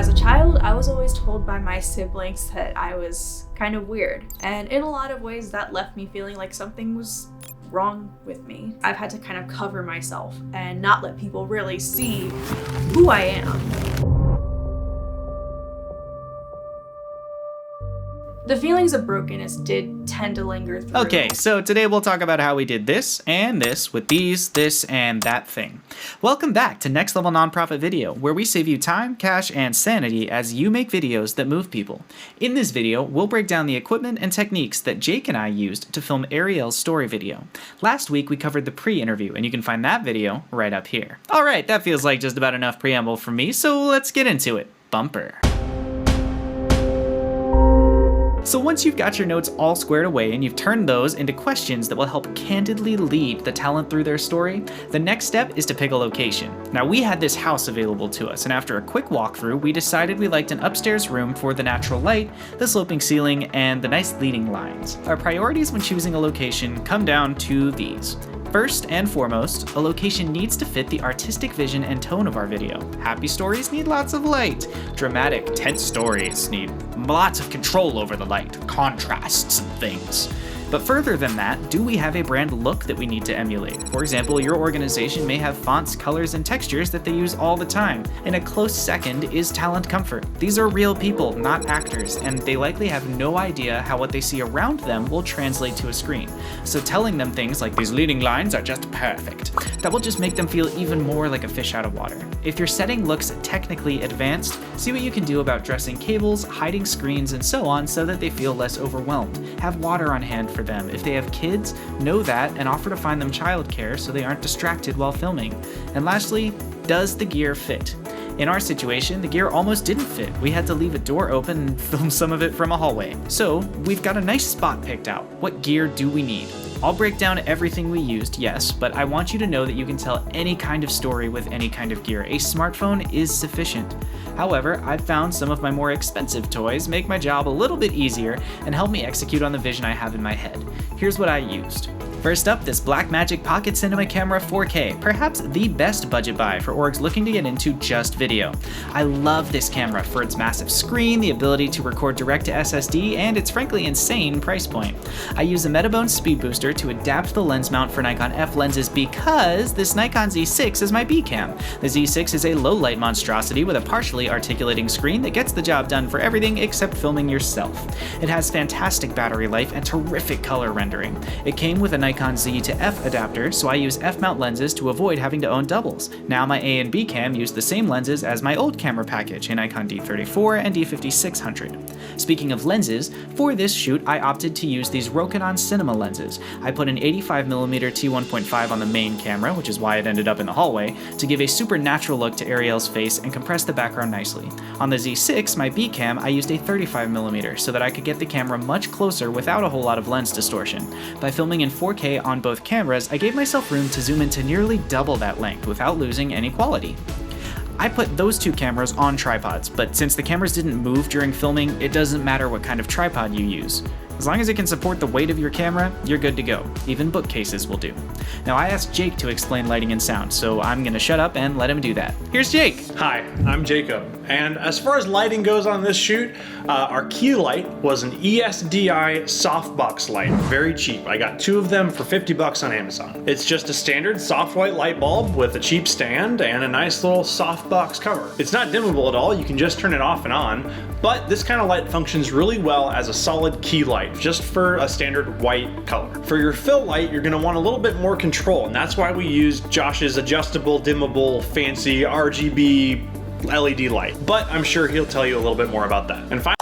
As a child, I was always told by my siblings that I was kind of weird, and in a lot of ways that left me feeling like something was wrong with me. I've had to kind of cover myself and not let people really see who I am. The feelings of brokenness did tend to linger through. Okay, so today we'll talk about how we did this and this with these, this, and that thing. Welcome back to Next Level Nonprofit Video, where we save you time, cash, and sanity as you make videos that move people. In this video, we'll break down the equipment and techniques that Jake and I used to film Ariel's story video. Last week, we covered the pre-interview, and you can find that video right up here. Alright, that feels like just about enough preamble from me, so let's get into it. Bumper. So once you've got your notes all squared away and you've turned those into questions that will help candidly lead the talent through their story, the next step is to pick a location. Now we had this house available to us, and after a quick walkthrough, we decided we liked an upstairs room for the natural light, the sloping ceiling, and the nice leading lines. Our priorities when choosing a location come down to these. First and foremost, a location needs to fit the artistic vision and tone of our video. Happy stories need lots of light. Dramatic, tense stories need lots of control over the light, contrasts and things. But further than that, do we have a brand look that we need to emulate? For example, your organization may have fonts, colors, and textures that they use all the time. And a close second is talent comfort. These are real people, not actors, and they likely have no idea how what they see around them will translate to a screen. So telling them things like these leading lines are just perfect, that will just make them feel even more like a fish out of water. If your setting looks technically advanced, see what you can do about dressing cables, hiding screens, and so on so that they feel less overwhelmed. Have water on hand for them. If they have kids, know that and offer to find them childcare so they aren't distracted while filming. And lastly, does the gear fit? In our situation, the gear almost didn't fit. We had to leave a door open and film some of it from a hallway. So we've got a nice spot picked out. What gear do we need? I'll break down everything we used, yes, but I want you to know that you can tell any kind of story with any kind of gear. A smartphone is sufficient. However, I've found some of my more expensive toys make my job a little bit easier and help me execute on the vision I have in my head. Here's what I used. First up, this Blackmagic Pocket Cinema Camera 4K, perhaps the best budget buy for orgs looking to get into just video. I love this camera for its massive screen, the ability to record direct to SSD, and its frankly insane price point. I use a Metabone Speed Booster to adapt the lens mount for Nikon F lenses because this Nikon Z6 is my B-cam. The Z6 is a low-light monstrosity with a partially articulating screen that gets the job done for everything except filming yourself. It has fantastic battery life and terrific color rendering. It came with a Nikon Z to F adapter, so I use F-mount lenses to avoid having to own doubles. Now my A and B cam use the same lenses as my old camera package, a Nikon D34 and D5600. Speaking of lenses, for this shoot I opted to use these Rokinon Cinema lenses. I put an 85mm t1.5 on the main camera, which is why it ended up in the hallway, to give a supernatural look to Ariel's face and compress the background nicely. On the Z6, my B cam, I used a 35mm so that I could get the camera much closer without a whole lot of lens distortion. By filming in 4K on both cameras, I gave myself room to zoom in to nearly double that length without losing any quality. I put those two cameras on tripods, but since the cameras didn't move during filming, it doesn't matter what kind of tripod you use. As long as it can support the weight of your camera, you're good to go. Even bookcases will do. Now I asked Jake to explain lighting and sound, so I'm gonna shut up and let him do that. Here's Jake! Hi, I'm Jacob, and as far as lighting goes on this shoot, our key light was an ESDI softbox light, very cheap. I got 2 of them for $50 on Amazon. It's just a standard soft white light bulb with a cheap stand and a nice little softbox cover. It's not dimmable at all, you can just turn it off and on, but this kind of light functions really well as a solid key light, just for a standard white color. For your fill light, you're gonna want a little bit more control, and that's why we used Josh's adjustable, dimmable, fancy RGB LED light. But I'm sure he'll tell you a little bit more about that. And finally,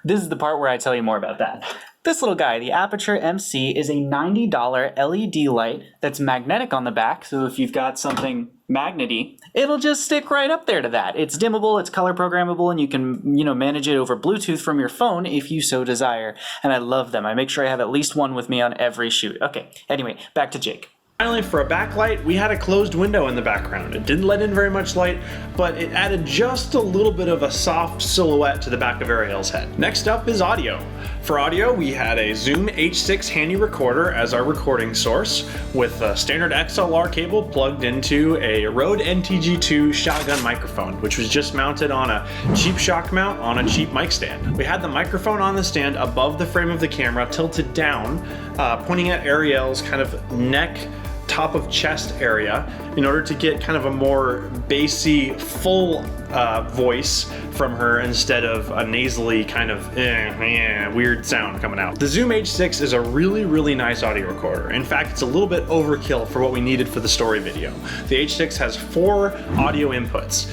this is the part where I tell you more about that. This little guy, the Aputure MC, is a $90 LED light that's magnetic on the back, so if you've got something magnety, it'll just stick right up there to that. It's dimmable, it's color programmable, and you can, manage it over Bluetooth from your phone if you so desire. And I love them. I make sure I have at least one with me on every shoot. Okay, anyway, back to Jake. Finally, for a backlight, we had a closed window in the background. It didn't let in very much light, but it added just a little bit of a soft silhouette to the back of Ariel's head. Next up is audio. For audio, we had a Zoom H6 handy recorder as our recording source with a standard XLR cable plugged into a Rode NTG2 shotgun microphone, which was just mounted on a cheap shock mount on a cheap mic stand. We had the microphone on the stand above the frame of the camera, tilted down, pointing at Ariel's kind of neck, top of chest area in order to get kind of a more bassy, full voice from her instead of a nasally kind of weird sound coming out. The Zoom H6 is a really, really nice audio recorder. In fact, it's a little bit overkill for what we needed for the story video. The H6 has 4 audio inputs.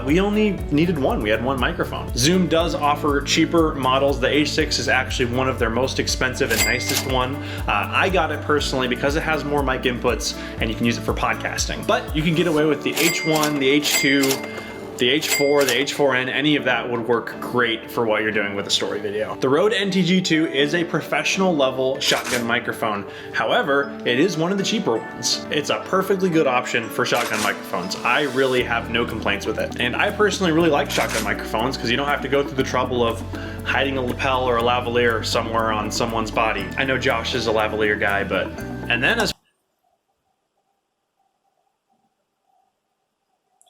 We only needed 1. We had 1 microphone. Zoom does offer cheaper models. The H6 is actually one of their most expensive and nicest one. I got it personally because it has more mic inputs and you can use it for podcasting. But you can get away with the H1, the H2, the H4, the H4n, any of that would work great for what you're doing with a story video. The Rode NTG2 is a professional level shotgun microphone. However, it is one of the cheaper ones. It's a perfectly good option for shotgun microphones. I really have no complaints with it. And I personally really like shotgun microphones because you don't have to go through the trouble of hiding a lapel or a lavalier somewhere on someone's body. I know Josh is a lavalier guy, but... And then as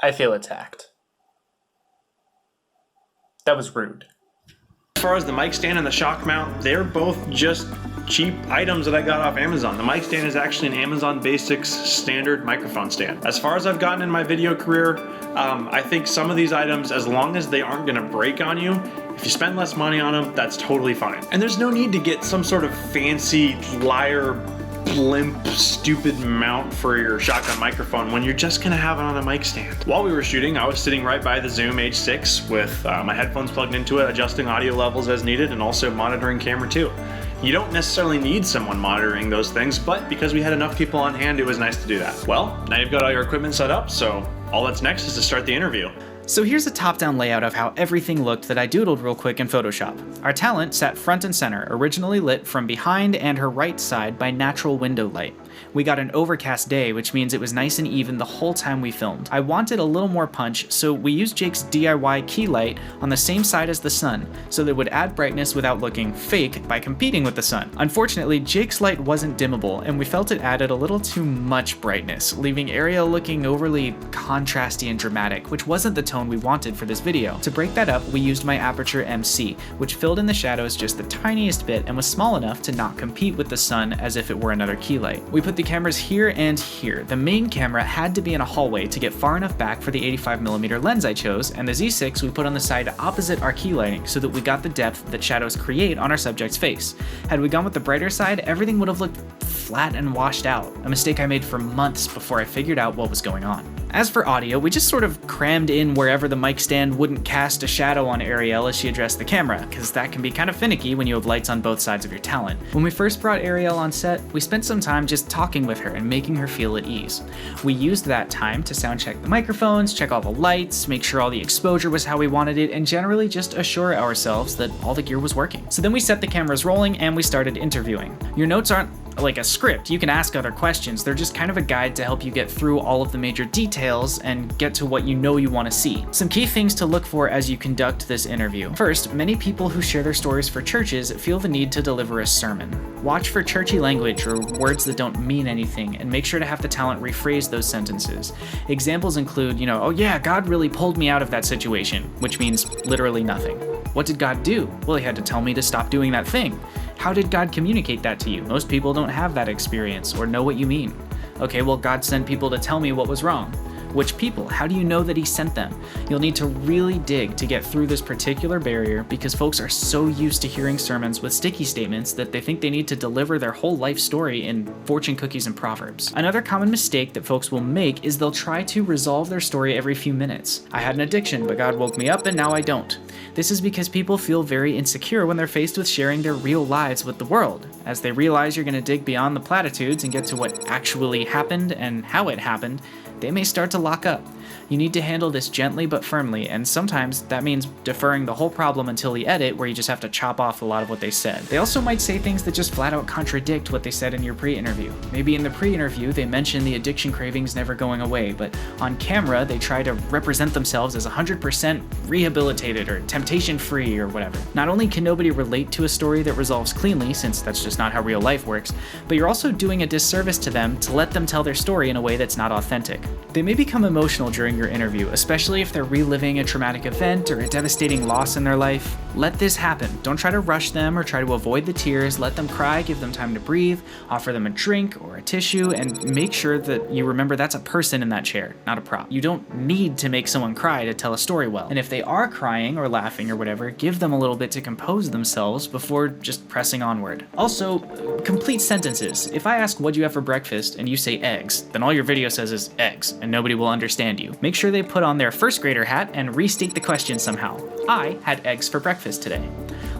I feel attacked. That was rude. As far as the mic stand and the shock mount, they're both just cheap items that I got off Amazon. The mic stand is actually an Amazon Basics standard microphone stand. As far as I've gotten in my video career, I think some of these items, as long as they aren't gonna break on you, if you spend less money on them, that's totally fine. And there's no need to get some sort of fancy liar blimp stupid mount for your shotgun microphone when you're just gonna have it on a mic stand. While we were shooting, I was sitting right by the Zoom H6 with my headphones plugged into it, adjusting audio levels as needed, and also monitoring camera 2. You don't necessarily need someone monitoring those things, but because we had enough people on hand, it was nice to do that. Well, now you've got all your equipment set up, so all that's next is to start the interview. So here's a top-down layout of how everything looked that I doodled real quick in Photoshop. Our talent sat front and center, originally lit from behind and her right side by natural window light. We got an overcast day, which means it was nice and even the whole time we filmed. I wanted a little more punch, so we used Jake's DIY key light on the same side as the sun, so that it would add brightness without looking fake by competing with the sun. Unfortunately, Jake's light wasn't dimmable, and we felt it added a little too much brightness, leaving Ariel looking overly contrasty and dramatic, which wasn't the tone we wanted for this video. To break that up, we used my Aperture MC, which filled in the shadows just the tiniest bit and was small enough to not compete with the sun as if it were another key light. We put the cameras here and here. The main camera had to be in a hallway to get far enough back for the 85mm lens I chose, and the Z6 we put on the side opposite our key lighting so that we got the depth that shadows create on our subject's face. Had we gone with the brighter side, everything would have looked flat and washed out, a mistake I made for months before I figured out what was going on. As for audio, we just sort of crammed in wherever the mic stand wouldn't cast a shadow on Ariel as she addressed the camera, because that can be kind of finicky when you have lights on both sides of your talent. When we first brought Ariel on set, we spent some time just talking with her and making her feel at ease. We used that time to sound check the microphones, check all the lights, make sure all the exposure was how we wanted it, and generally just assure ourselves that all the gear was working. So then we set the cameras rolling and we started interviewing. Your notes aren't like a script. You can ask other questions. They're just kind of a guide to help you get through all of the major details and get to what you know you want to see. Some key things to look for as you conduct this interview. First, many people who share their stories for churches feel the need to deliver a sermon. Watch for churchy language or words that don't mean anything, and make sure to have the talent rephrase those sentences. Examples include, oh yeah, God really pulled me out of that situation, which means literally nothing. What did God do? Well, he had to tell me to stop doing that thing. How did God communicate that to you? Most people don't have that experience or know what you mean. Okay, well, God sent people to tell me what was wrong. Which people? How do you know that he sent them? You'll need to really dig to get through this particular barrier because folks are so used to hearing sermons with sticky statements that they think they need to deliver their whole life story in fortune cookies and proverbs. Another common mistake that folks will make is they'll try to resolve their story every few minutes. I had an addiction, but God woke me up and now I don't. This is because people feel very insecure when they're faced with sharing their real lives with the world. As they realize you're going to dig beyond the platitudes and get to what actually happened and how it happened, they may start to lock up. You need to handle this gently but firmly, and sometimes that means deferring the whole problem until the edit, where you just have to chop off a lot of what they said. They also might say things that just flat out contradict what they said in your pre-interview. Maybe in the pre-interview they mention the addiction cravings never going away, but on camera they try to represent themselves as 100% rehabilitated or temptation-free or whatever. Not only can nobody relate to a story that resolves cleanly, since that's just not how real life works, but you're also doing a disservice to them to let them tell their story in a way that's not authentic. They may become emotional during your interview, especially if they're reliving a traumatic event or a devastating loss in their life. Let this happen. Don't try to rush them or try to avoid the tears. Let them cry, give them time to breathe, offer them a drink or a tissue, and make sure that you remember that's a person in that chair, not a prop. You don't need to make someone cry to tell a story well. And if they are crying or laughing or whatever, give them a little bit to compose themselves before just pressing onward. Also, complete sentences. If I ask what you have for breakfast and you say eggs, then all your video says is eggs, and nobody will understand you. Make sure they put on their first grader hat and restate the question somehow. I had eggs for breakfast today.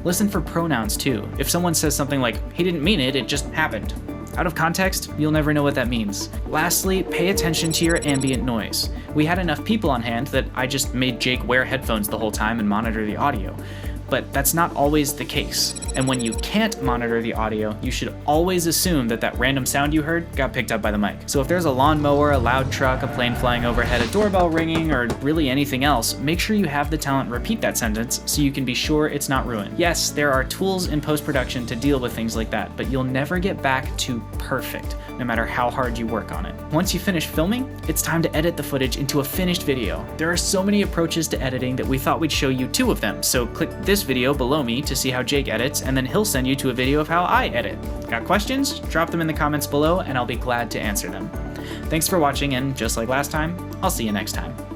Listen for pronouns too. If someone says something like, he didn't mean it, it just happened. Out of context, you'll never know what that means. Lastly, pay attention to your ambient noise. We had enough people on hand that I just made Jake wear headphones the whole time and monitor the audio. But that's not always the case. And when you can't monitor the audio, you should always assume that that random sound you heard got picked up by the mic. So if there's a lawnmower, a loud truck, a plane flying overhead, a doorbell ringing, or really anything else, make sure you have the talent repeat that sentence so you can be sure it's not ruined. Yes, there are tools in post-production to deal with things like that, but you'll never get back to perfect, no matter how hard you work on it. Once you finish filming, it's time to edit the footage into a finished video. There are so many approaches to editing that we thought we'd show you 2 of them, so click this video below me to see how Jake edits, and then he'll send you to a video of how I edit. Got questions? Drop them in the comments below and I'll be glad to answer them. Thanks for watching, and just like last time, I'll see you next time.